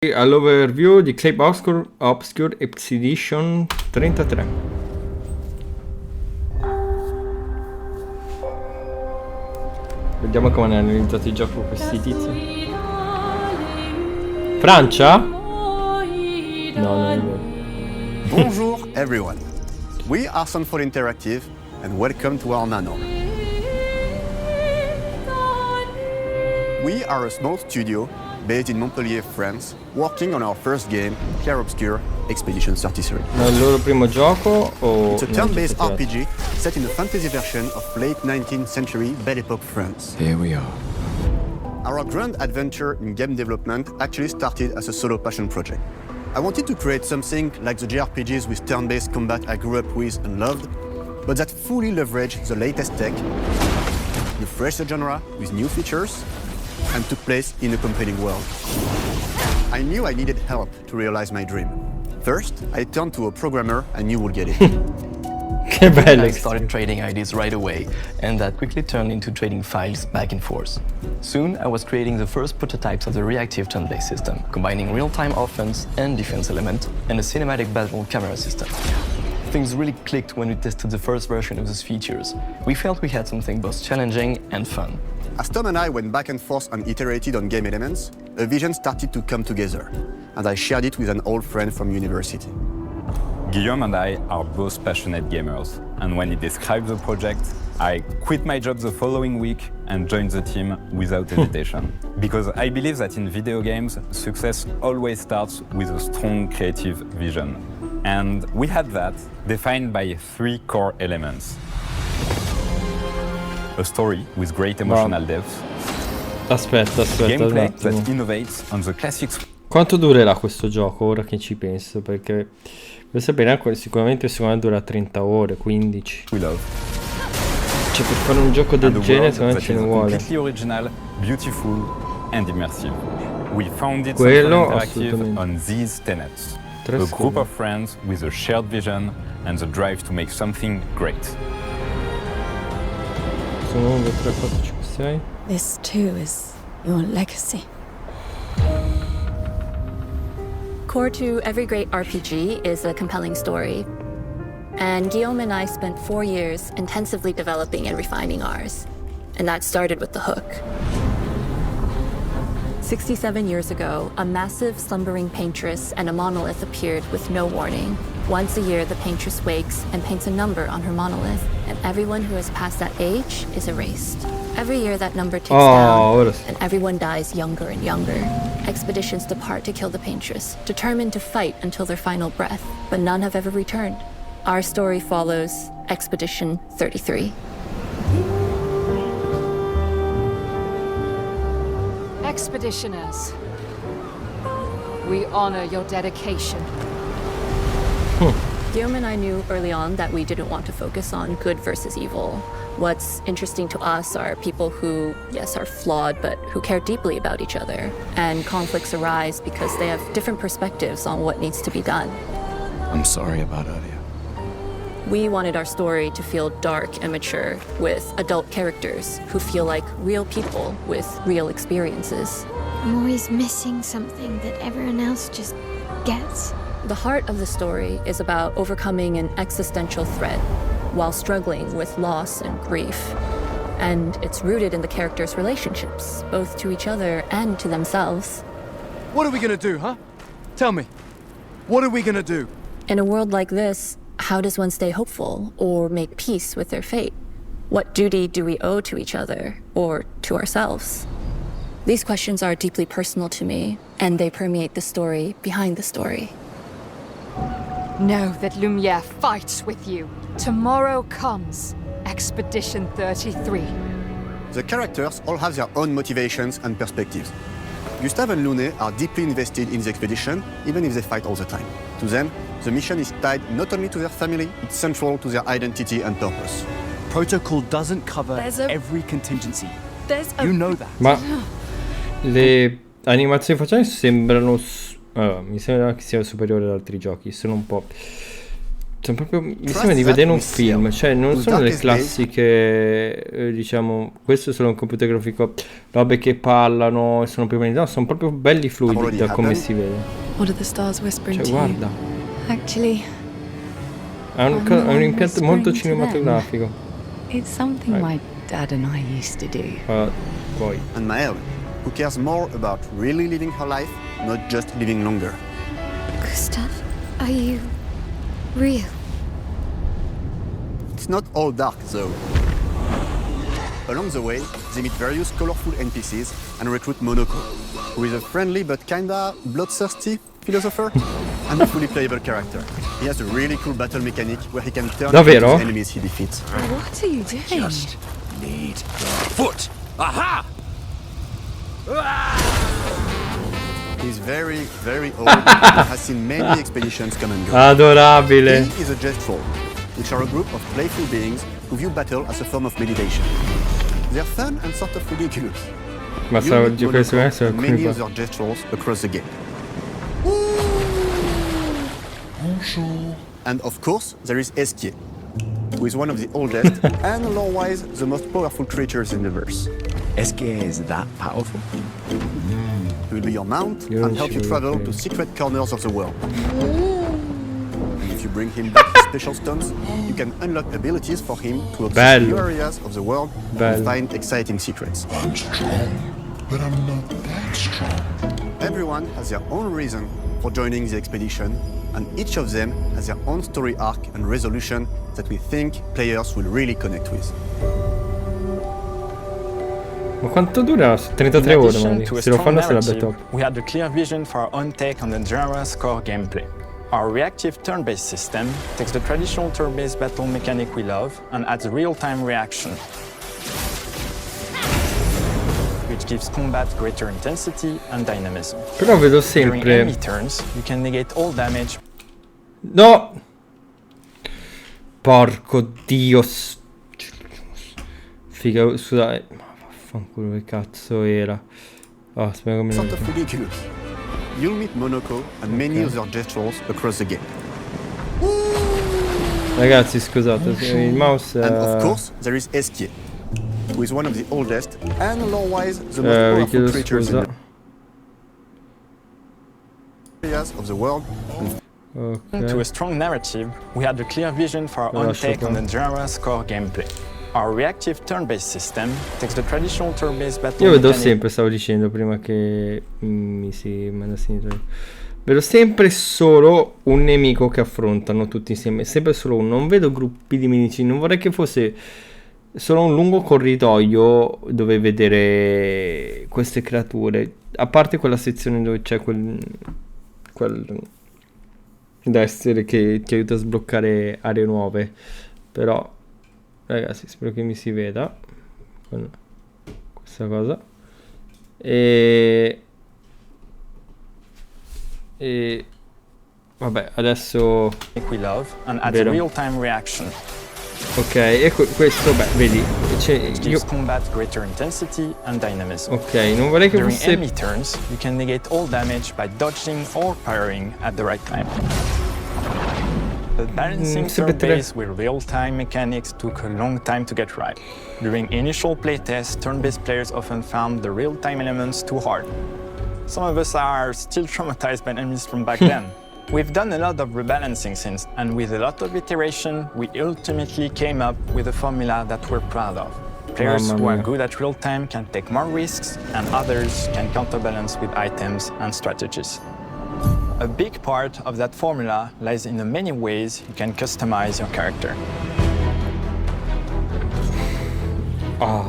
All'overview di Clair Obscur Expedition 33. Vediamo come hanno analizzato il gioco questi tizi. Francia? No, non è vero. Bonjour everyone. We are Sunfall Interactive and welcome to our nano. We are a small studio based in Montpellier, France, working on our first game, Clair Obscur Expedition 33. Ma è il loro primo gioco o... It's a turn-based RPG set in a fantasy version of late 19th century Belle Époque France. Here we are. Our grand adventure in game development actually started as a solo passion project. I wanted to create something like the JRPGs with turn-based combat I grew up with and loved, but that fully leveraged the latest tech, refreshed the genre with new features, and took place in a compelling world. I knew I needed help to realize my dream. First, I turned to a programmer I knew would get it. Che bello! I started trading ideas right away, and that quickly turned into trading files back and forth. Soon, I was creating the first prototypes of the reactive turn-based system, combining real-time offense and defense element, and a cinematic battle camera system. Things really clicked when we tested the first version of those features. We felt we had something both challenging and fun. As Tom and I went back and forth and iterated on game elements, a vision started to come together, and I shared it with an old friend from university. Guillaume and I are both passionate gamers, and when he described the project, I quit my job the following week and joined the team without hesitation. Because I believe that in video games, success always starts with a strong creative vision. And we had that, defined by three core elements. A story with great emotional depth. Aspetta, Gameplay un attimo. that innovates on the classics. Quanto durerà questo gioco ora che ci penso? Perché per sapere sicuramente secondo me dura 30 ore, 15. We love. Cioè per fare un gioco del And a genere world secondo me that ce ne is vuole. completely original, beautiful and immersive. We founded Quello, Sunfall Interactive assolutamente. on these tenets. Tre A group secondi. of friends with a shared vision and the drive to make something great. Sono 1, 2, 3, 4, 5, 6. This too is your legacy. Core to every great RPG is a compelling story. And Guillaume and I spent 4 years intensively developing and refining ours. And that started with the hook. 67 years ago, a massive slumbering paintress and a monolith appeared with no warning. Once a year, the paintress wakes and paints a number on her monolith, and everyone who has passed that age is erased. Every year that number ticks down, and everyone dies younger and younger. Expeditions depart to kill the paintress, determined to fight until their final breath, but none have ever returned. Our story follows Expedition 33. Expeditioners, we honor your dedication. Guillaume and I knew early on that we didn't want to focus on good versus evil. What's interesting to us are people who, yes, are flawed, but who care deeply about each other. And conflicts arise because they have different perspectives on what needs to be done. I'm sorry about earlier. We wanted our story to feel dark and mature, with adult characters who feel like real people with real experiences. I'm always missing something that everyone else just gets. The heart of the story is about overcoming an existential threat while struggling with loss and grief. And it's rooted in the characters' relationships, both to each other and to themselves. What are we gonna do, huh? Tell me. What are we gonna do? In a world like this, how does one stay hopeful or make peace with their fate? What duty do we owe to each other or to ourselves? These questions are deeply personal to me, and they permeate the story behind the story. Know that Lumiere fights with you. Tomorrow comes Expedition 33. The characters all have their own motivations and perspectives. Gustave and Lune are deeply invested in the expedition, even if they fight all the time. To them, the mission is tied not only to their family, it's central to their identity and purpose. Protocol doesn't cover every contingency. You know that. Ma le animazioni facciali sembrano... Allora, mi sembra che sia superiore ad altri giochi. Sono un po'... Sono proprio, mi sembra di vedere un film, cioè non sono le classiche, diciamo, questo è solo un computer grafico, robe che parlano e sono più no, sono proprio belli fluidi da come si vede. Cioè guarda, Actually, ha un impianto molto cinematografico. it's something my dad and I used to do. Poi And Mael, who cares more about really living her life, not just living longer. Gustav, are you real? It's not all dark, though. Along the way, they meet various colorful NPCs and recruit Monoko, who is a friendly but kinda bloodthirsty philosopher and a fully playable character. He has a really cool battle mechanic where he can turn into the enemies he defeats. What are you doing? Just need foot. Aha! He's very, very old and has seen many expeditions come and go. adorabile. He is a Jet Troll, which are a group of playful beings who view battle as a form of meditation. They're fun and sort of ridiculous. Ma You'll meet questo Monoko adesso è and many qui. other Jet Trolls across the game. And of course, there is Esquier, who is one of the oldest and lore-wise the most powerful creatures in the verse. Esquier is that powerful? He will be your mount and help you travel to secret corners of the world. And if you bring him back with special stones, you can unlock abilities for him to observe new areas of the world and find exciting secrets. I'm strong, but I'm not that strong. Everyone has their own reason for joining the expedition, and each of them has their own story arc and resolution that we think players will really connect with. Ma quanto dura? 33 ore, magari. Se lo fanno sarebbe top. We had a clear vision for our own take on the genre's core gameplay. Our reactive turn-based system takes the traditional turn-based battle mechanic we love and adds real-time reaction, which gives combat greater intensity and dynamism. Però vedo During enemy sempre... turns, you can negate all damage. No! Porco Dio. Figa, scusate. Ma vaffanculo, che cazzo era? Oh, spero che me Sort of ridiculous. You'll meet Monoko and many other Jet Trolls across the game. Ragazzi, scusate, il mouse And of course, there is Esquier, who is one of the oldest and lore-wise the most powerful creatures in the areas of the world. To a strong narrative, we had a clear vision for our own take on the genre's core gameplay. Our reactive turn-based system takes the traditional turn-based battle Io vedo mechanic. sempre, stavo dicendo prima che mi si manda a sinistra. Vedo sempre solo un nemico che affrontano tutti insieme, sempre solo uno. Non vedo gruppi di nemici, non vorrei che fosse solo un lungo corridoio dove vedere queste creature. A parte quella sezione dove c'è quel da essere che ti aiuta a sbloccare aree nuove. Però ragazzi, spero che mi si veda con questa cosa. E vabbè, adesso We love and adds vero. real-time reaction. Ok, e questo, beh, vedi, Gives combat greater intensity and dynamism. ok, non vorrei che During fosse... enemy turns, you can negate all damage by dodging or parrying at the right time. But balancing turn-based with real-time mechanics took a long time to get right. During initial playtests, turn-based players often found the real-time elements too hard. Some of us are still traumatized by enemies from back then. We've done a lot of rebalancing since, and with a lot of iteration, we ultimately came up with a formula that we're proud of. Players who are good at real-time can take more risks, and others can counterbalance with items and strategies. A big part of that formula lies in the many ways you can customize your character.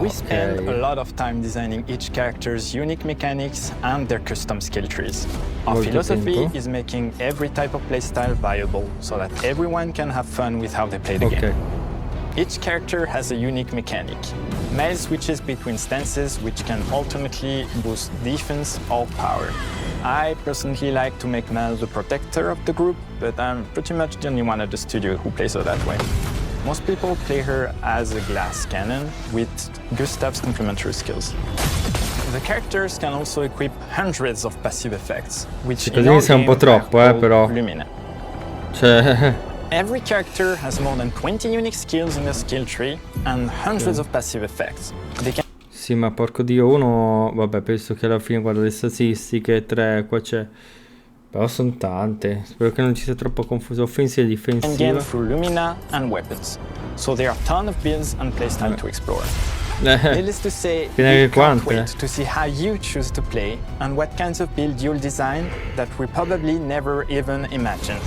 We spend a lot of time designing each character's unique mechanics and their custom skill trees. Our philosophy is making every type of playstyle viable so that everyone can have fun with how they play the game. Each character has a unique mechanic. Male switches between stances which can alternately boost defense or power. I personally like to make Mel the protector of the group, but I'm pretty much the only one at the studio who plays her that way. Most people play her as a glass cannon with Gustav's complementary skills. The characters can also equip hundreds of passive effects, which in our game are called Lumina. Cioè... Every character has more than 20 unique skills in the skill tree and hundreds of passive effects. They can Sì, ma porco dio, uno... Vabbè, penso che alla fine, guarda le statistiche, 3, qua c'è... Però sono tante. Spero che non ci sia troppo confuso. Offensiva e gain difensiva. through Lumina and weapons. So there are a ton of builds and playstyle to explore. Needless to say, we can't wait to see how you choose to play and what kinds of build you'll design that we probably never even imagined.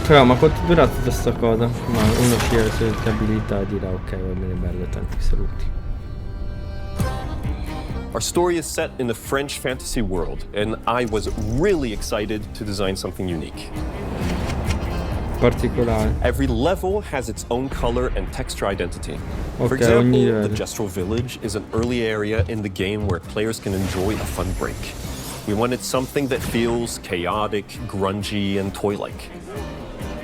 Però, ma quanto è durata tutta sta cosa? Ma uno sceglie le sue abilità e dirà ok, va bene, bello, tanti saluti. Our story is set in the French fantasy world, and I was really excited to design something unique. Particolare. Every level has its own color and texture identity. For Ok, example, ogni the livello. Gestural Village is an early area in the game where players can enjoy a fun break. We wanted something that feels chaotic, grungy, and toy-like.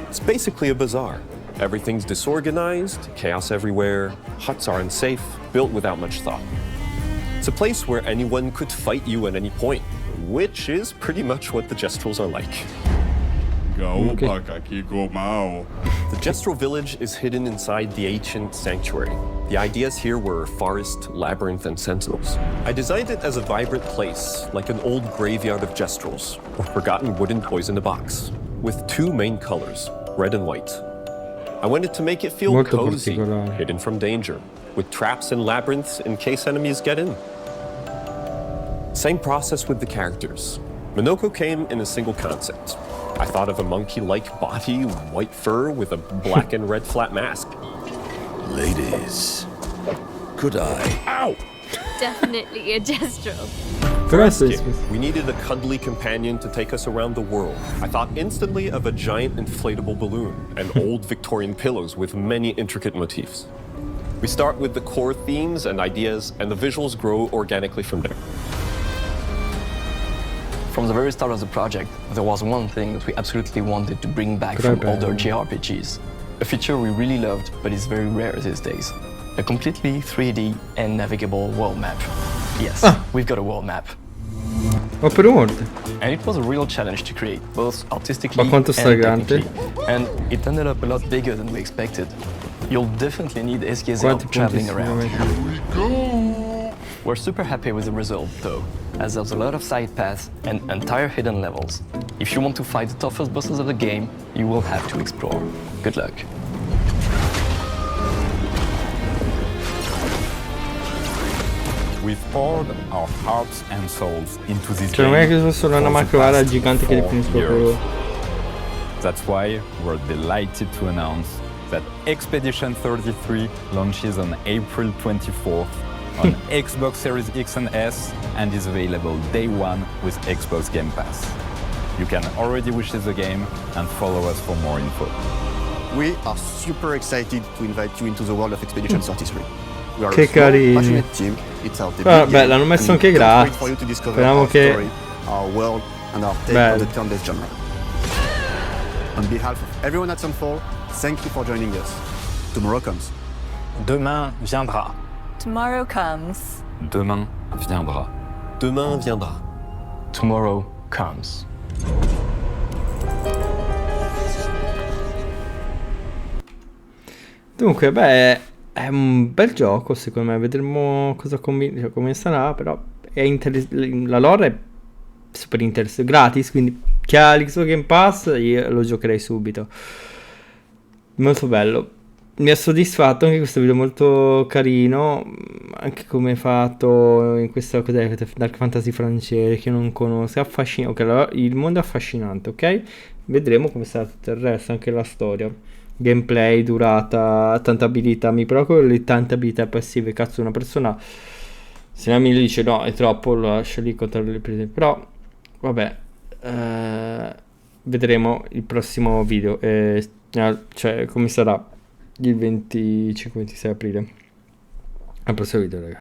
It's basically a bazaar. Everything's disorganized, chaos everywhere, huts are unsafe, built without much thought. It's a place where anyone could fight you at any point, which is pretty much what the Gestrals are like. The Gestral Village is hidden inside the ancient sanctuary. The ideas here were forest, labyrinth, and sentinels. I designed it as a vibrant place, like an old graveyard of Gestrals, or forgotten wooden toys in a box, with two main colors, red and white. I wanted to make it feel Molto cozy, particolare. hidden from danger, with traps and labyrinths in case enemies get in. Same process with the characters. Minoko came in a single concept. I thought of a monkey-like body, white fur, with a black and red flat mask. Ladies, could I? Ow! Definitely a Gestral. We needed a cuddly companion to take us around the world. I thought instantly of a giant inflatable balloon and old Victorian pillows with many intricate motifs. We start with the core themes and ideas, and the visuals grow organically from there. From the very start of the project, there was one thing that we absolutely wanted to bring back from older JRPGs. A feature we really loved, but is very rare these days. A completely 3D and navigable world map. Yes, we've got a world map. And it was a real challenge to create, both artistically and technically. And it ended up a lot bigger than we expected. You'll definitely need SK's help traveling around. We're super happy with the result, though, as there's a lot of side paths and entire hidden levels. If you want to fight the toughest bosses of the game, you will have to explore. Good luck. We've poured our hearts and souls into this Cioè non è game che sono una macroarea gigante che definisco proprio. That's why we're delighted to announce that Expedition 33 launches on April 24th on Xbox Series X and S and is available day one with Xbox Game Pass. You can already wishlist the game and follow us for more info. We are super excited to invite you into the world of Expedition 33. We are Che a small, carini. passionate team. It's our debut Vabbè, game, l'hanno messo and anche we can't wait gratis. for you to discover Speriamo our che... story, our world, and our take Bello. on the turn-based genre. On behalf of everyone at Sunfall, thank you for joining us. Tomorrow comes. Demain viendra. Tomorrow comes. Demain viendra. Demain viendra. Tomorrow comes. Dunque, beh, è un bel gioco, secondo me. Vedremo cosa come sarà, però la lore è super interessante, gratis, quindi chi ha l'Xbox Game Pass io lo giocherei subito. Molto bello. Mi ha soddisfatto anche questo video, molto carino, anche come è fatto in questa cos'è, Dark Fantasy francese che io non conosco, affascinante. Ok, il mondo è affascinante, ok? Vedremo come sarà tutto il resto, anche la storia. Gameplay, durata, tanta abilità. Mi preoccupa le tante abilità passive. Cazzo, una persona se la mi dice no, è troppo, lo lascia lì contro le prese. Però, vabbè, vedremo il prossimo video. Cioè, come sarà il 25-26 aprile. Al prossimo video, ragazzi.